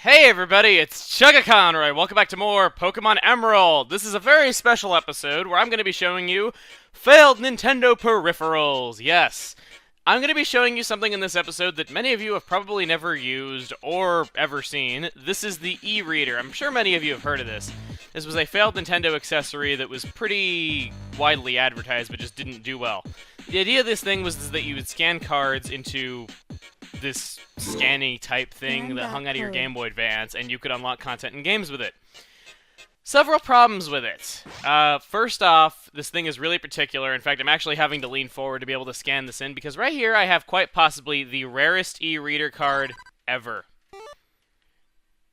Hey everybody, it's Chugga Conroy. Welcome back to more Pokemon Emerald. This is a very special episode where I'm going to be showing you failed Nintendo peripherals. Yes, I'm going to be showing you something in this episode that many of you have probably never used or ever seen. This is the e-reader. I'm sure many of you have heard of this. This was a failed Nintendo accessory that was pretty widely advertised but just didn't do well. The idea of this thing was that you would scan cards into this scanny type thing that hung out of your Game Boy Advance, and you could unlock content in games with it. Several problems with it. First off, this thing is really particular. In fact, I'm actually having to lean forward to be able to scan this in, because right here I have quite possibly the rarest e-reader card ever.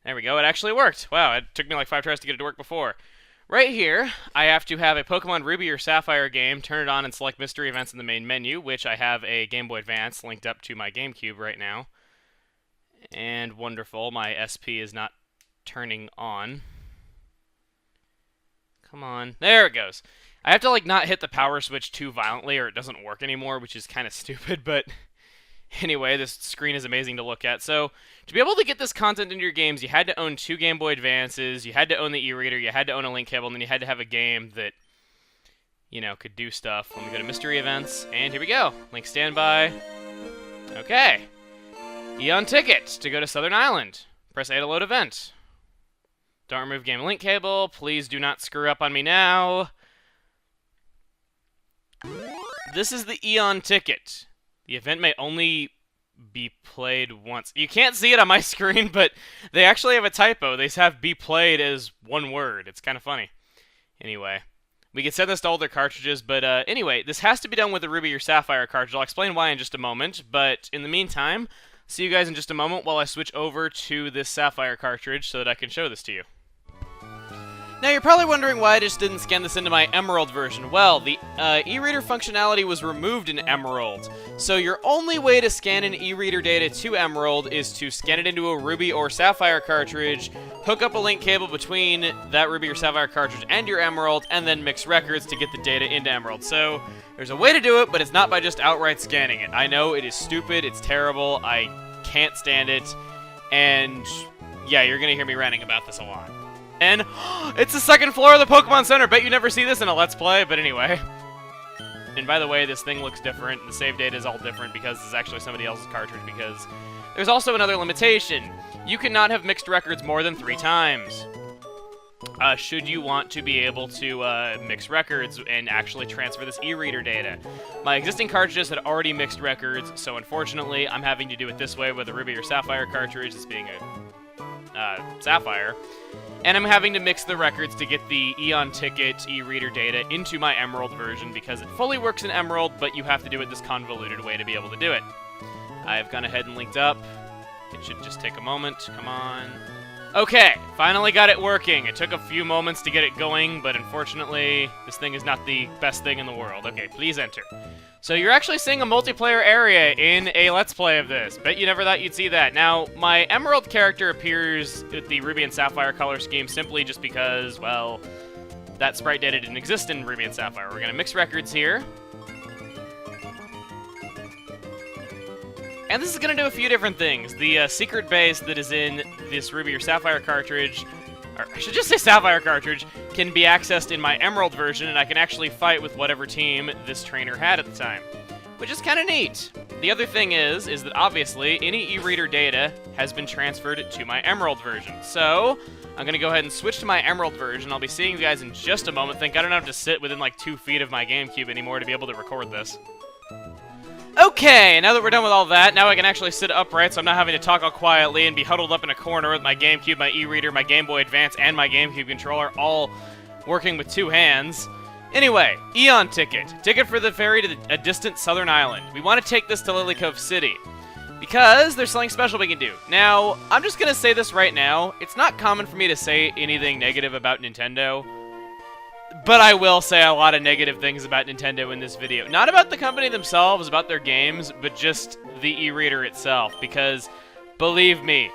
There we go, it actually worked. Wow, it took me like 5 tries to get it to work before. Right here, I have to have a Pokemon Ruby or Sapphire game, turn it on, and select mystery events in the main menu, which I have a Game Boy Advance linked up to my GameCube right now. And wonderful, my SP is not turning on. Come on. There it goes. I have to, like, not hit the power switch too violently or it doesn't work anymore, which is kind of stupid, but anyway, this screen is amazing to look at. So, to be able to get this content into your games, you had to own 2 Game Boy Advances, you had to own the e-reader, you had to own a link cable, and then you had to have a game that, you know, could do stuff. Let me go to mystery events, and here we go. Link standby. Okay. Aeon Ticket to go to Southern Island. Press A to load event. Don't remove game link cable. Please do not screw up on me now. This is the Aeon Ticket. The event may only be played once. You can't see it on my screen, but they actually have a typo. They have be played as one word. It's kind of funny. Anyway, we can send this to all their cartridges, but anyway, this has to be done with the Ruby or Sapphire cartridge. I'll explain why in just a moment, but in the meantime, see you guys in just a moment while I switch over to this Sapphire cartridge so that I can show this to you. Now, you're probably wondering why I just didn't scan this into my Emerald version. Well, the e-reader functionality was removed in Emerald. So your only way to scan an e-reader data to Emerald is to scan it into a Ruby or Sapphire cartridge, hook up a link cable between that Ruby or Sapphire cartridge and your Emerald, and then mix records to get the data into Emerald. So there's a way to do it, but it's not by just outright scanning it. I know it is stupid, it's terrible, I can't stand it, and yeah, you're gonna hear me ranting about this a lot. And it's the second floor of the Pokemon Center. Bet you never see this in a Let's Play, but anyway. And by the way, this thing looks different. The save data is all different because it's actually somebody else's cartridge, because there's also another limitation. You cannot have mixed records more than 3 times. Should you want to be able to mix records and actually transfer this e-reader data. My existing cartridges had already mixed records, so unfortunately, I'm having to do it this way with a Ruby or Sapphire cartridge, this being a Sapphire. And I'm having to mix the records to get the Aeon Ticket e-reader data into my Emerald version because it fully works in Emerald, but you have to do it this convoluted way to be able to do it. I've gone ahead and linked up. It should just take a moment. Come on. Okay, finally got it working. It took a few moments to get it going, but unfortunately, this thing is not the best thing in the world. Okay, please enter. So you're actually seeing a multiplayer area in a Let's Play of this. Bet you never thought you'd see that. Now, my Emerald character appears with the Ruby and Sapphire color scheme simply just because, well, that sprite data didn't exist in Ruby and Sapphire. We're going to mix records here. And this is going to do a few different things. The secret base that is in this Ruby or Sapphire cartridge, or I should just say Sapphire cartridge, can be accessed in my Emerald version, and I can actually fight with whatever team this trainer had at the time, which is kind of neat. The other thing is that obviously any e-reader data has been transferred to my Emerald version. So I'm going to go ahead and switch to my Emerald version. I'll be seeing you guys in just a moment. Thank God I don't have to sit within like 2 feet of my GameCube anymore to be able to record this. Okay, now that we're done with all that, now I can actually sit upright so I'm not having to talk all quietly and be huddled up in a corner with my GameCube, my e-reader, my Game Boy Advance, and my GameCube controller all working with 2 hands. Anyway, Aeon Ticket. Ticket for the ferry to a distant southern island. We want to take this to Lily Cove City because there's something special we can do. Now, I'm just going to say this right now. It's not common for me to say anything negative about Nintendo, but I will say a lot of negative things about Nintendo in this video. Not about the company themselves, about their games, but just the e-reader itself. Because, believe me,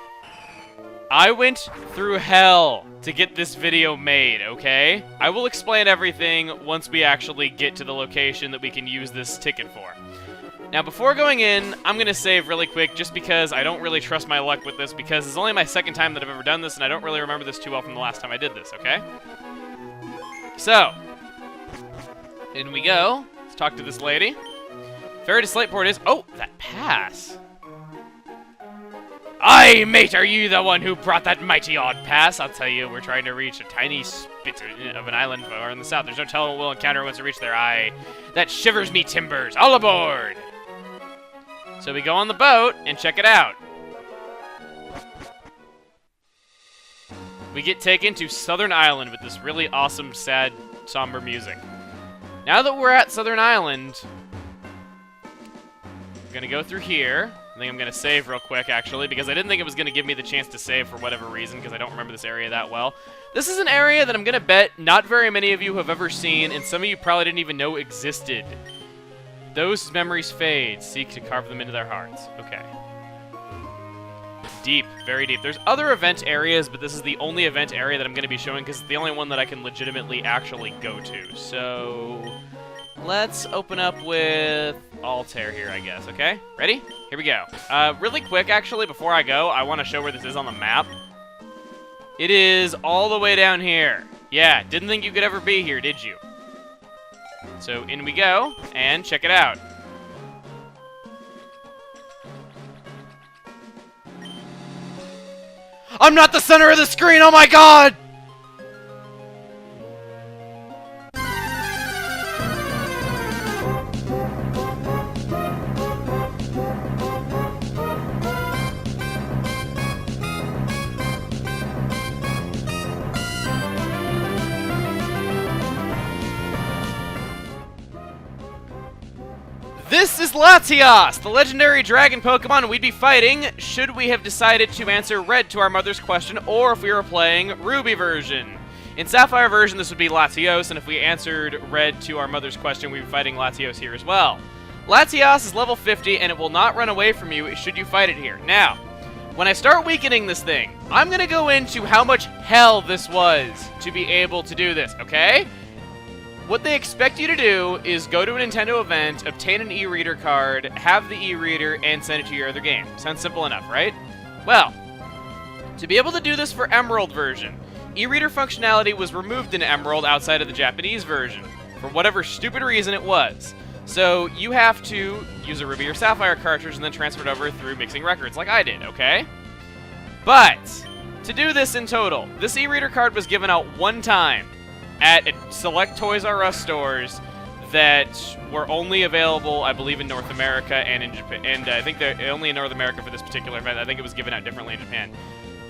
I went through hell to get this video made, okay? I will explain everything once we actually get to the location that we can use this ticket for. Now, before going in, I'm going to save really quick just because I don't really trust my luck with this because it's only my second time that I've ever done this, and I don't really remember this too well from the last time I did this, okay? So, in we go. Let's talk to this lady. Ferry to Slateport is... Oh, that pass. Aye, mate, are you the one who brought that mighty odd pass? I'll tell you, we're trying to reach a tiny spit of an island far in the south. There's no telling what we'll encounter once we reach there. Aye, that shivers me timbers. All aboard! So we go on the boat and check it out. We get taken to Southern Island with this really awesome, sad, somber music. Now that we're at Southern Island, I'm gonna go through here. I think I'm gonna save real quick, actually, because I didn't think it was gonna give me the chance to save for whatever reason, because I don't remember this area that well. This is an area that I'm gonna bet not very many of you have ever seen, and some of you probably didn't even know existed. Those memories fade. Seek to carve them into their hearts. Okay. Deep. Very deep. There's other event areas, but this is the only event area that I'm going to be showing because it's the only one that I can legitimately actually go to. So, let's open up with Altair here, I guess. Okay? Ready? Here we go. Really quick, actually, before I go, I want to show where this is on the map. It is all the way down here. Yeah, didn't think you could ever be here, did you? So in we go, and check it out. I'm not the center of the screen, oh my god! This is Latios, the legendary dragon Pokemon we'd be fighting should we have decided to answer Red to our mother's question, or if we were playing Ruby version. In Sapphire version, this would be Latios, and if we answered Red to our mother's question, we'd be fighting Latios here as well. Latios is level 50, and it will not run away from you should you fight it here. Now, when I start weakening this thing, I'm going to go into how much hell this was to be able to do this, okay? What they expect you to do is go to a Nintendo event, obtain an e-reader card, have the e-reader, and send it to your other game. Sounds simple enough, right? Well, to be able to do this for Emerald version, e-reader functionality was removed in Emerald outside of the Japanese version, for whatever stupid reason it was. So you have to use a Ruby or Sapphire cartridge and then transfer it over through mixing records, like I did, okay? But, to do this in total, this e-reader card was given out one time at select Toys R Us stores that were only available, I believe, in North America and in Japan. And I think they're only in North America for this particular event. I think it was given out differently in Japan.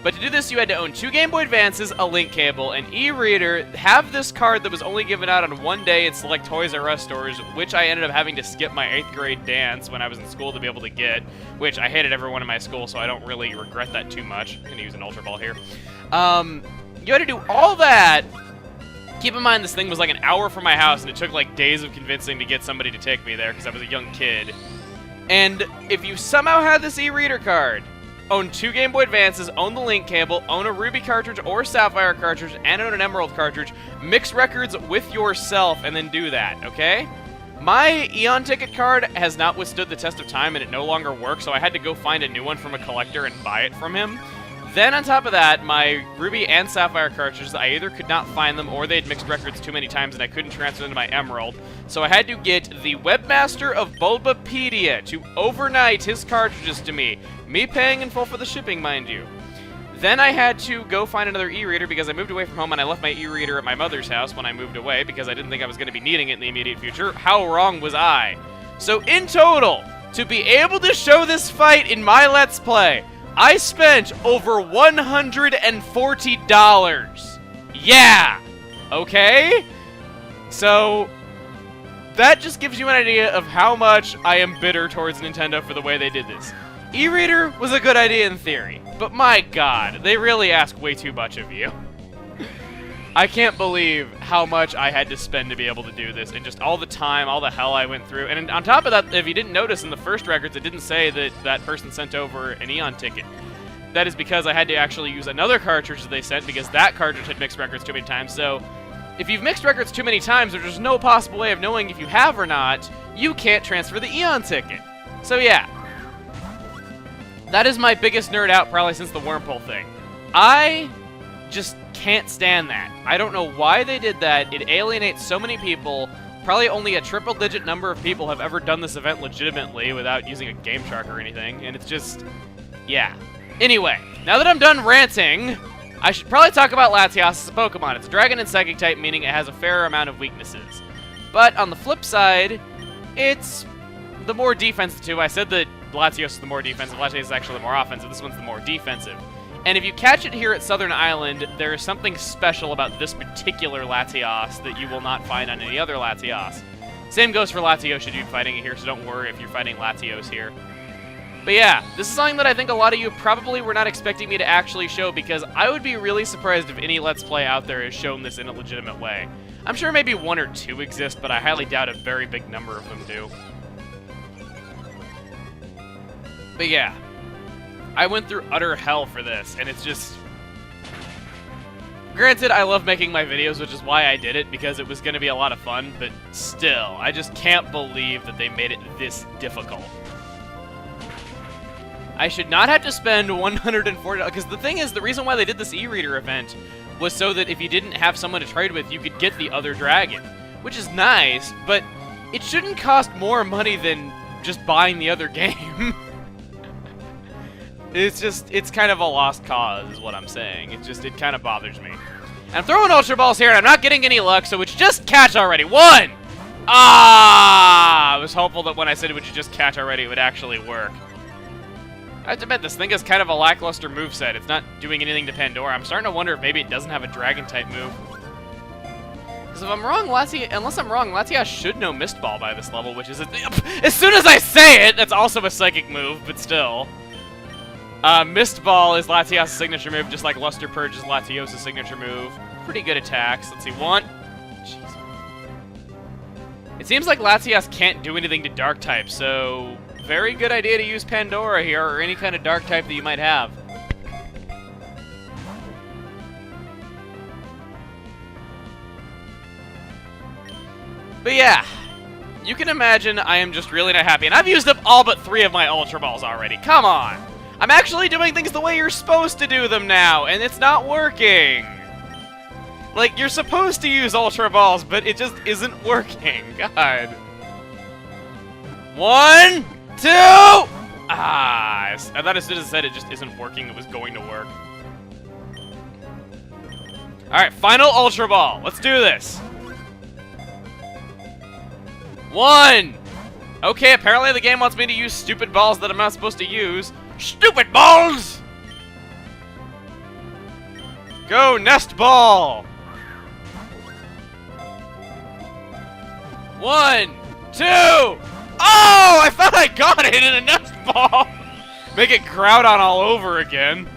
But to do this, you had to own 2 Game Boy Advances, a link cable, an e-reader, have this card that was only given out on one day at select Toys R Us stores, which I ended up having to skip my 8th grade dance when I was in school to be able to get, which I hated everyone in my school, so I don't really regret that too much. I'm going to use an Ultra Ball here. You had to do all that. Keep in mind, this thing was like an hour from my house, and it took like days of convincing to get somebody to take me there because I was a young kid. And if you somehow had this e-reader card, own 2 Game Boy Advances, own the link cable, own a Ruby cartridge or Sapphire cartridge, and own an Emerald cartridge, mix records with yourself, and then do that, okay? My Aeon Ticket card has not withstood the test of time, and it no longer works, so I had to go find a new one from a collector and buy it from him. Then, on top of that, my Ruby and Sapphire cartridges, I either could not find them or they'd mixed records too many times and I couldn't transfer them to my Emerald. So I had to get the webmaster of Bulbapedia to overnight his cartridges to me. Me paying in full for the shipping, mind you. Then I had to go find another e-reader because I moved away from home and I left my e-reader at my mother's house when I moved away because I didn't think I was going to be needing it in the immediate future. How wrong was I? So in total, to be able to show this fight in my Let's Play, I spent over $140. Yeah! Okay? So, that just gives you an idea of how much I am bitter towards Nintendo for the way they did this. E-reader was a good idea in theory, but my god, they really ask way too much of you. I can't believe how much I had to spend to be able to do this, and just all the time, all the hell I went through. And on top of that, if you didn't notice in the first records, it didn't say that that person sent over an Aeon Ticket. That is because I had to actually use another cartridge that they sent because that cartridge had mixed records too many times. So, if you've mixed records too many times, there's no possible way of knowing if you have or not, you can't transfer the Aeon Ticket. So yeah, that is my biggest nerd out probably since the Wurmple thing. I just can't stand that. I don't know why they did that. It alienates so many people. Probably only a triple-digit number of people have ever done this event legitimately without using a Game Shark or anything, and it's just... yeah. Anyway, now that I'm done ranting, I should probably talk about Latios as a Pokemon. It's a Dragon and Psychic type, meaning it has a fair amount of weaknesses. But on the flip side, it's the more defensive too. I said that Latios is the more defensive. Latios is actually the more offensive. This one's the more defensive. And if you catch it here at Southern Island, there is something special about this particular Latios that you will not find on any other Latios. Same goes for Latios should you be fighting it here, so don't worry if you're fighting Latios here. But yeah, this is something that I think a lot of you probably were not expecting me to actually show, because I would be really surprised if any Let's Play out there has shown this in a legitimate way. I'm sure maybe one or two exist, but I highly doubt a very big number of them do. But yeah, I went through utter hell for this, and it's just... Granted, I love making my videos, which is why I did it, because it was going to be a lot of fun, but still, I just can't believe that they made it this difficult. I should not have to spend $140, because the thing is, the reason why they did this e-reader event was so that if you didn't have someone to trade with, you could get the other dragon, which is nice, but it shouldn't cost more money than just buying the other game. It's kind of a lost cause, is what I'm saying. It kind of bothers me. And I'm throwing Ultra Balls here, and I'm not getting any luck, so it's just catch already. One! Ah! I was hopeful that when I said it would just catch already, it would actually work. I have to admit, this thing is kind of a lackluster moveset. It's not doing anything to Pandora. I'm starting to wonder if maybe it doesn't have a Dragon-type move. Because if I'm wrong, unless I'm wrong, Latios should know Mist Ball by this level, which is... as soon as I say it, that's also a Psychic move, but still. Mist Ball is Latios' signature move, just like Luster Purge is Latios' signature move. Pretty good attacks. Let's see, one... Jeez. It seems like Latios can't do anything to Dark-type, so... very good idea to use Pandora here, or any kind of dark type that you might have. But yeah, you can imagine I am just really not happy, and I've used up all but 3 of my Ultra Balls already. Come on! I'm actually doing things the way you're supposed to do them now, and it's not working! Like, you're supposed to use Ultra Balls, but it just isn't working. God. 1, 2! Ah, I thought as soon as I said it just isn't working, it was going to work. Alright, final Ultra Ball. Let's do this. 1! Okay, apparently the game wants me to use stupid balls that I'm not supposed to use. Stupid balls! Go, Nest Ball! 1, 2... Oh! I thought I got it in a Nest Ball! Make it Groudon all over again.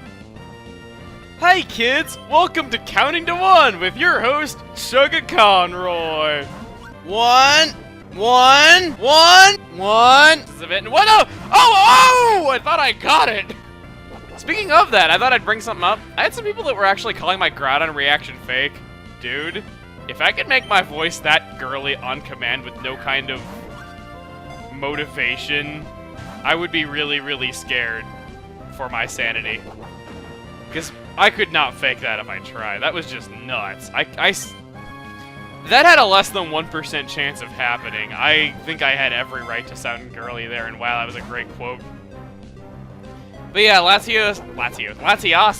Hi kids! Welcome to Counting to 1 with your host, Sugar Conroy. 1, 1, 1, 1. This is a bit. What? Oh! Oh! I thought I got it! Speaking of that, I thought I'd bring something up. I had some people that were actually calling my Groudon reaction fake. Dude, if I could make my voice that girly on command with no kind of motivation, I would be really, really scared for my sanity. Because I could not fake that if I tried. That was just nuts. That had a less than 1% chance of happening. I think I had every right to sound girly there, and wow, that was a great quote. But yeah, Latios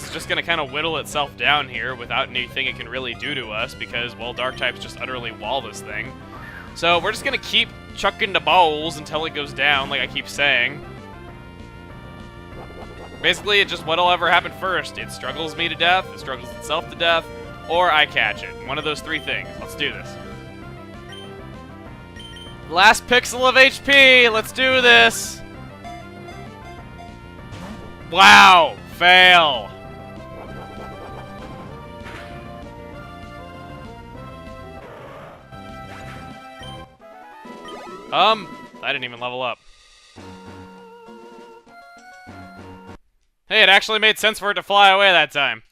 is just going to kind of whittle itself down here without anything it can really do to us because, well, Dark types just utterly wall this thing. So we're just going to keep chucking the balls until it goes down, like I keep saying. Basically, it's just what'll ever happen first. It struggles me to death, it struggles itself to death, or I catch it. One of those 3 things. Let's do this. Last pixel of HP! Let's do this! Wow! Fail! I didn't even level up. Hey, it actually made sense for it to fly away that time.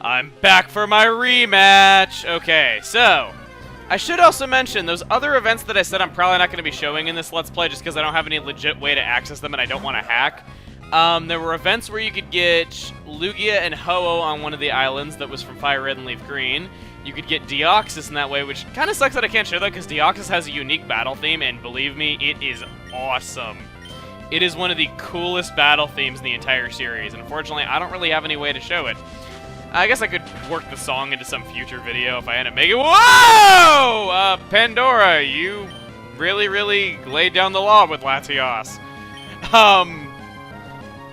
I'm back for my rematch! Okay, so, I should also mention, those other events that I said I'm probably not going to be showing in this Let's Play just because I don't have any legit way to access them and I don't want to hack. There were events where you could get Lugia and Ho-Oh on one of the islands that was from Fire Red and Leaf Green. You could get Deoxys in that way, which kind of sucks that I can't show that because Deoxys has a unique battle theme, and believe me, it is awesome. It is one of the coolest battle themes in the entire series, and unfortunately, I don't really have any way to show it. I guess I could work the song into some future video if I end up making— Whoa! Pandora, you really, really laid down the law with Latios.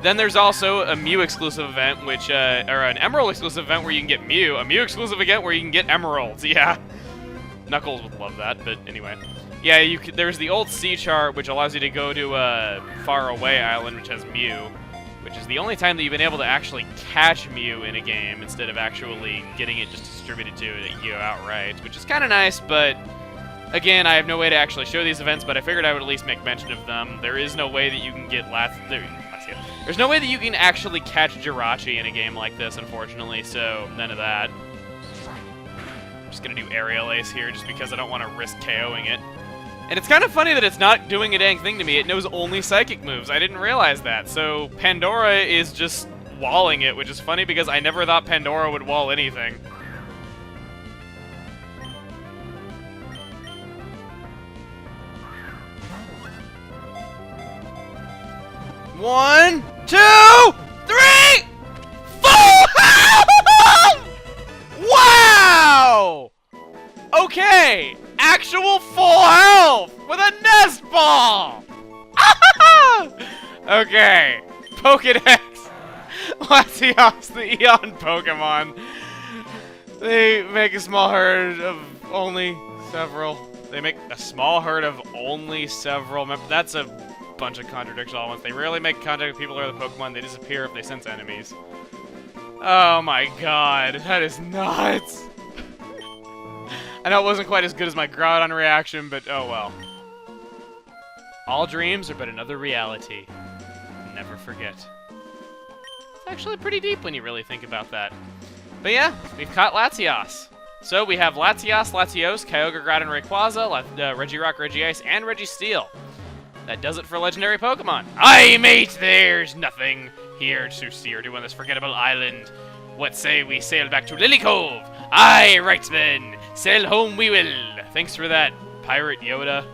Then there's also a Mew exclusive event, which, or an Emerald exclusive event where you can get Mew. A Mew exclusive event where you can get Emeralds, yeah. Knuckles would love that, but anyway. Yeah, there's the old sea chart, which allows you to go to a faraway island, which has Mew, which is the only time that you've been able to actually catch Mew in a game instead of actually getting it just distributed to you outright, which is kind of nice, but again, I have no way to actually show these events, but I figured I would at least make mention of them. There is no way that you can get There's no way that you can actually catch Jirachi in a game like this, unfortunately, so none of that. I'm just gonna do Aerial Ace here just because I don't want to risk KOing it. And it's kind of funny that it's not doing a dang thing to me. It knows only psychic moves. I didn't realize that. So Pandora is just walling it, which is funny because I never thought Pandora would wall anything. One, 2, 3, 4! Wow! Okay, actual full health with a nest ball! Okay, Pokedex. Latios, the Aeon Pokemon. They make a small herd of only several. They make a small herd of only several. That's a bunch of contradictions all at once. They rarely make contact with people or the Pokemon. They disappear if they sense enemies. Oh my god, that is nuts. I know it wasn't quite as good as my Groudon reaction, but oh well. All dreams are but another reality. Never forget. It's actually pretty deep when you really think about that. But yeah, we've caught Latios. So we have Latios, Latios, Kyogre, Groudon, Rayquaza, Regirock, Regice, and Registeel. That does it for legendary Pokemon. Aye, mate, there's nothing here to see or do on this forgettable island. What say we sail back to Lily Cove? Aye, right then. Sail home we will. Thanks for that, Pirate Yoda.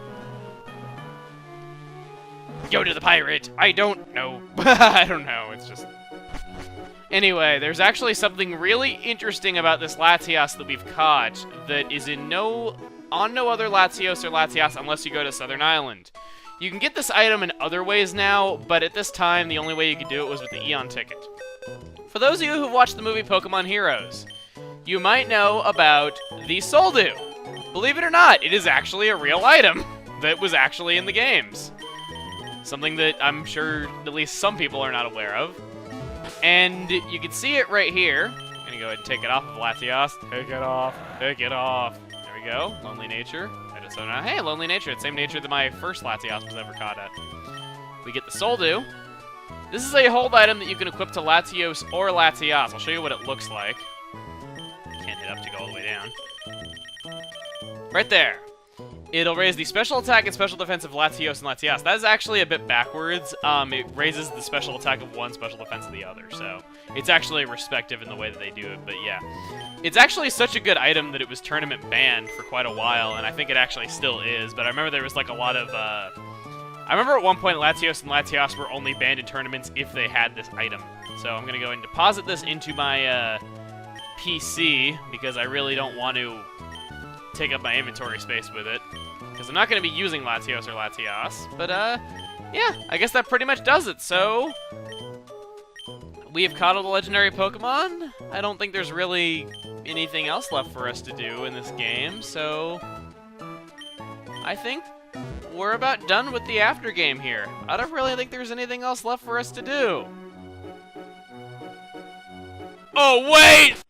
Yoda the Pirate. I don't know. I don't know. It's just... Anyway, there's actually something really interesting about this Latios that we've caught that is on no other Latios or Latias unless you go to Southern Island. You can get this item in other ways now, but at this time, the only way you could do it was with the Aeon Ticket. For those of you who've watched the movie Pokemon Heroes, you might know about the Soldew. Believe it or not, it is actually a real item that was actually in the games. Something that I'm sure at least some people are not aware of. And you can see it right here. I'm gonna go ahead and take it off of Latios. Take it off. Take it off. There we go. Lonely Nature. So now, hey, Lonely Nature. It's the same nature that my first Latios was ever caught at. We get the Soldew. This is a hold item that you can equip to Latios or Latias. I'll show you what it looks like. Can't hit up to go all the way down. Right there. It'll raise the special attack and special defense of Latios and Latias. That is actually a bit backwards. It raises the special attack of one, special defense of the other. So it's actually respective in the way that they do it, but yeah. It's actually such a good item that it was tournament banned for quite a while, and I think it actually still is, but I remember there was like a lot of, I remember at one point Latios and Latias were only banned in tournaments if they had this item. So I'm gonna go and deposit this into my, PC, because I really don't want to take up my inventory space with it, because I'm not gonna be using Latios or Latias, but, yeah, I guess that pretty much does it, so... We have caught all the legendary Pokemon. I don't think there's really anything else left for us to do in this game, so I think we're about done with the after game here. I don't really think there's anything else left for us to do. Oh, wait!